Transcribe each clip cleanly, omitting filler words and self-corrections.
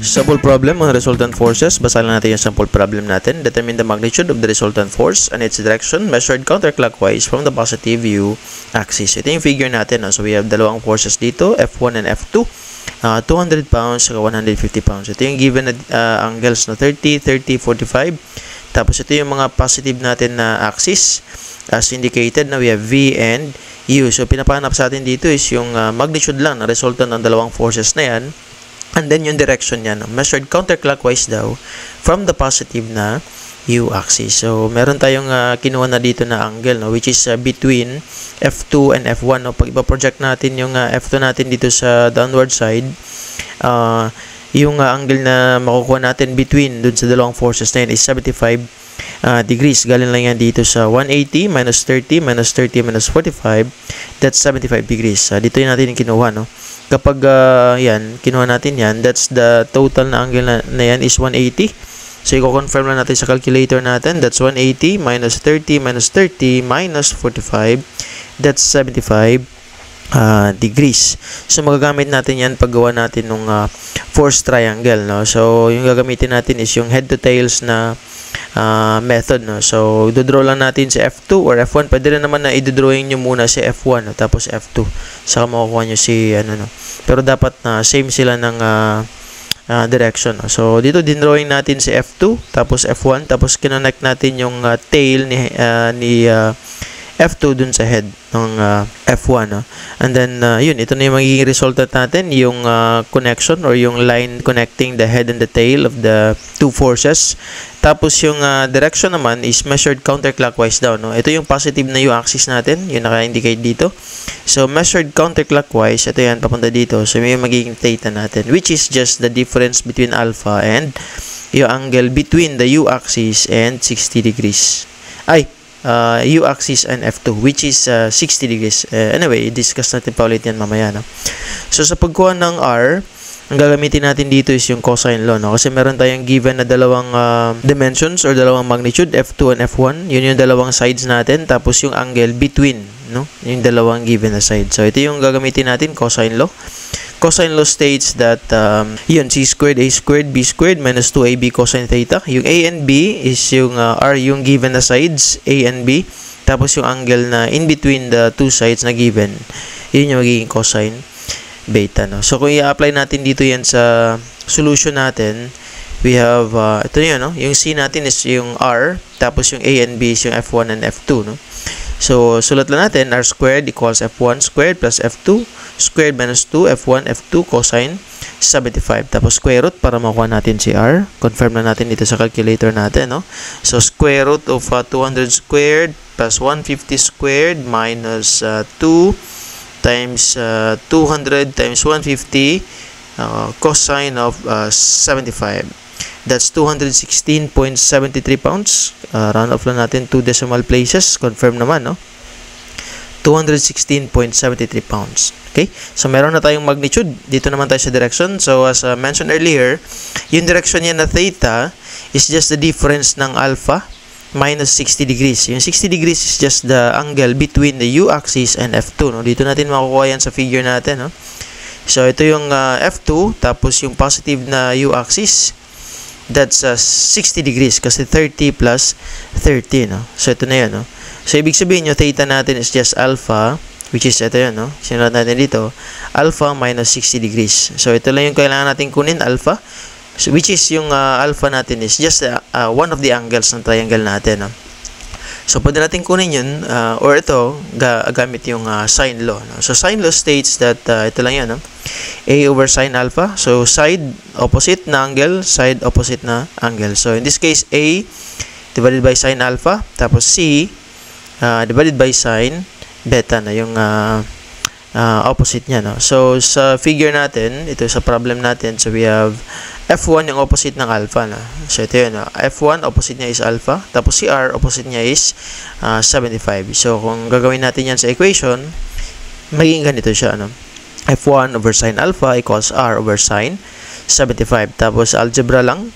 Sample problem on resultant forces. Basahin natin yung sample problem natin. Determine the magnitude of the resultant force and its direction measured counterclockwise from the positive u axis. Ito yung figure natin. So we have dalawang forces dito, F1 and F2. 200 pounds, 150 pounds. Ito yung given angles na 30, 30, 45. Tapos ito yung mga positive natin na axis. As indicated na we have V and U. So pinapahanap sa atin dito is yung magnitude lang na resultant ng dalawang forces na yan. And then yung direction niya, no? Measured counterclockwise daw from the positive na u-axis. So, meron tayong kinuha na dito na angle, no? Which is between F2 and F1. No? Pag ipa-project natin yung F2 natin dito sa downward side, yung angle na makukuha natin between dun sa dalawang forces na yun is 75 degrees. Galing lang yan dito sa 180 minus 30 minus 30 minus 45. That's 75 degrees. Dito yun natin yung kinuha, no? Kapag yan, kinuha natin yan, that's the total na angle na yan is 180. So, i-confirm lang natin sa calculator natin. That's 180 minus 30 minus 30 minus 45. That's 75 degrees. So, magagamit natin yan paggawa natin ng force triangle. No? So, yung gagamitin natin is yung head to tails na method, no? So, i-draw lang natin si F2 or F1. Pwede rin naman na i-drawing nyo muna si F1, no? Tapos F2. Saka makukuha nyo si, no? Pero dapat na same sila ng direction, no? So, dito din-drawing natin si F2, tapos F1, tapos kinonect natin yung tail ni F2 dun sa head ng F1, no? And then, yun, ito na yung magiging resultant natin, yung connection or yung line connecting the head and the tail of the two forces. Tapos, yung direction naman is measured counterclockwise daw, no? Ito yung positive na u-axis natin, yung naka-indicate dito. So, measured counterclockwise, ito yan, papunta dito. So, may magiging theta natin, which is just the difference between alpha and yung angle between the u-axis and 60 degrees. U-axis and F2, which is 60 degrees. Anyway, discuss natin pa ulit yan mamaya, no? So, sa pagkuha ng R, ang gagamitin natin dito is yung cosine law, no? Kasi meron tayong given na dalawang dimensions or dalawang magnitude, F2 and F1. Yun yung dalawang sides natin. Tapos yung angle between, no? Yung dalawang given na side. So, ito yung gagamitin natin, cosine law. Cosine law states that yun, c squared a squared b squared minus 2ab cosine theta. Yung a and b is yung are yung given na sides, a and b. Tapos yung angle na in between the two sides na given, yun yung magiging cosine beta, no? So, kung i-apply natin dito yan sa solution natin, we have, ito yun, no? Yung c natin is yung r, tapos yung a and b is yung f1 and f2, no? So, sulat lang natin, r squared equals f1 squared plus f2 squared minus 2 f1 f2 cosine 75. Tapos square root para makuha natin si r. Confirm na natin dito sa calculator natin, no? So, square root of 200 squared plus 150 squared minus 2 times 200 times 150 cosine of 75. That's 216.73 pounds. Round off lang natin 2 decimal places. Confirm naman, no? 216.73 pounds. Okay? So, meron na tayong magnitude. Dito naman tayo sa direction. So, as mentioned earlier, yung direction niya na theta is just the difference ng alpha minus 60 degrees. Yung 60 degrees is just the angle between the u-axis and F2, no? Dito natin makukuha yan sa figure natin, no? So, ito yung F2, tapos yung positive na u-axis, that's 60 degrees kasi 30 plus 30, no? So, ito na yun, no? So, ibig sabihin yung theta natin is just alpha, which is ito yun, no? Sinulat natin dito, alpha minus 60 degrees. So, ito lang yung kailangan natin kunin, alpha. So, which is yung alpha natin is just one of the angles ng triangle natin, no? So, pwede natin kunin yun, or ito, gamit yung sine law, no? So, sine law states that, ito lang yan, no? A over sine alpha. So, side opposite na angle, side opposite na angle. So, in this case, A divided by sine alpha, tapos C divided by sine beta na yung opposite niya, no? So, sa figure natin, ito sa problem natin, so we have F1 yung opposite ng alpha, no? So, ito yun, no? F1, opposite niya is alpha, tapos si R, opposite niya is 75. So, kung gagawin natin yan sa equation, magiging ganito siya, no? F1 over sine alpha equals R over sine 75. Tapos, algebra lang.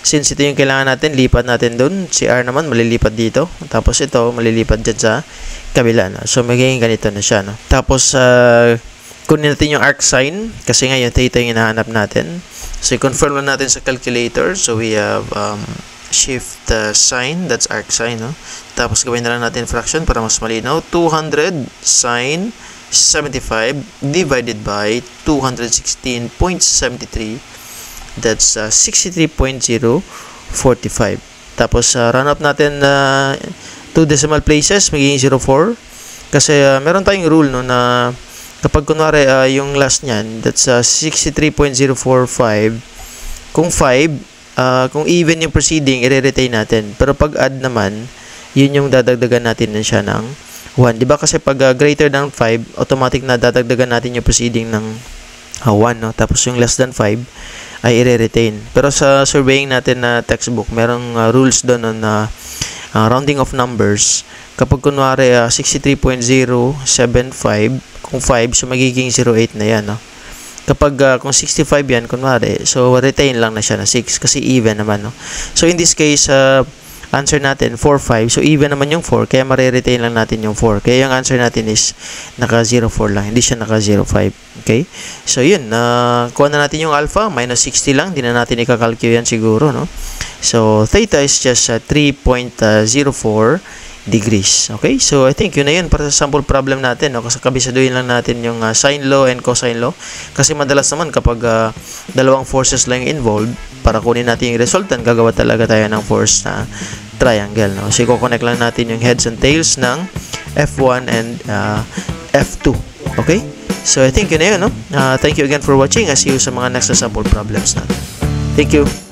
Since ito yung kailangan natin, lipat natin dun. Si R naman, malilipat dito. Tapos ito, malilipat dyan sa kabila. No? So, magiging ganito na siya. No? Tapos, kunin natin yung arc sine. Kasi nga, yung theta yung hinahanap natin. So, i-confirm lang natin sa calculator. So, we have shift sine. That's arc sine. No? Tapos, gawin na lang natin fraction para mas malinaw. 200 sine 75 divided by 216.73. That's 63.045. Tapos, run up natin 2 decimal places, magiging 04. Kasi meron tayong rule no, na kapag kunwari yung last nyan, that's 63.045. Kung 5, kung even yung preceding, i-retain natin. Pero pag add naman, yun yung dadagdagan natin na siya ng 1. Diba kasi pag greater than 5, automatic na dadagdagan natin yung preceding ng 1. No? Tapos yung less than 5, ay i-retain. Pero sa surveying natin na textbook, merong rules doon na rounding of numbers. Kapag kunwari 63.075, kung 5, so magiging 08 na yan. No? Kapag kung 65 yan, kunwari, so retain lang na siya na 6 kasi even naman. No? So in this case, answer natin 4, 5. So even naman yung 4, kaya mariretain lang natin yung 4. Kaya yung answer natin is naka 04 lang, hindi siya naka 05. Okay? So yun, kuha na natin yung alpha, minus 60 lang, hindi na natin ikakalculate yan siguro, no? So theta is just 3.04 degrees. Okay? So I think yun na yun para sa sample problem natin, no? Kasi kabisaduhin lang natin yung sine law and cosine law. Kasi madalas naman kapag dalawang forces lang involved, para kunin natin yung resultant, gagawa talaga tayo ng force na triangle, no? So i-connect lang natin yung heads and tails ng F1 and F2. Okay? So I think yun na yun, no? Thank you again for watching. I see you sa mga next sample problems natin. Thank you.